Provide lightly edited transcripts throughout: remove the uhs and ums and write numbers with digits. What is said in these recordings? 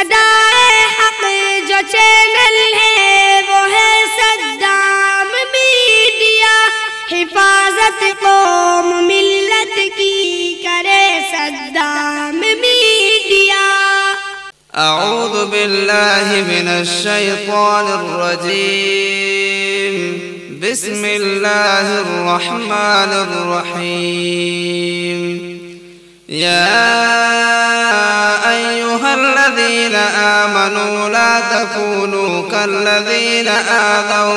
सदाए हक जो चैनल है वो है सद्दाम मीडिया। हिफाजत कौम मिल्लत की करे सद्दाम मीडिया। अऊज़ु बिल्लाहि मिनश्शैतानिर रजीम। बिस्मिल्लाहिर रहमानिर रहीम। या अय्युहल्लज़ीना आमनू ला तकूनू कल्लज़ीना आज़व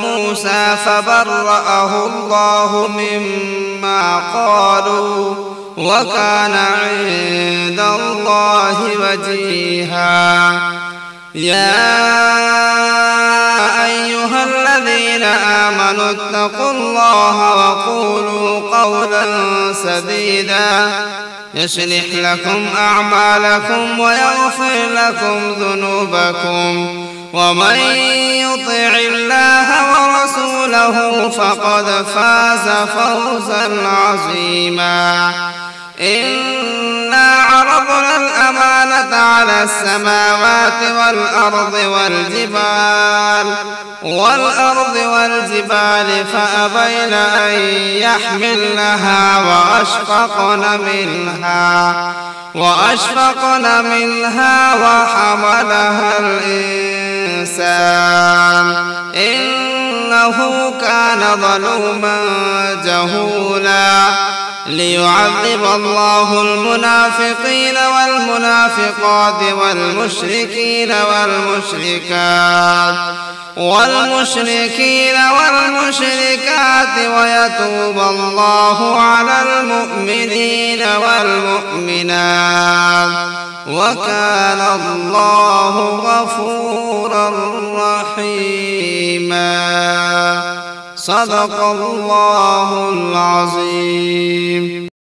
मूसा फबर्रअहु अल्लाहु मिम्मा क़ालू वकान इंदल्लाहि वजीहा। या अय्युहल्लज़ीना आमनू इत्तक़ुल्लाह वक़ूलू क़ौलन सदीदा यस्लिह लकुम अअमालकुम वयग़फिर लकुम ज़ुनूबकुम वमन युति'िल्लाह वरसूलहु फ़क़द फ़ाज़ फ़ौज़न अज़ीमा। इन्ना अरज़ना الأمانة على السماوات والأرض والجبال فأبين أن يحملنها وأشفقن منها وحملها الإنسان إنه كان ظلوما جهولا. ليعذب الله المنافقين والمنافقات والمشركات ويتوب الله على المؤمنين والمؤمنات وكان الله غفورا رحيما. صدق الله العظيم.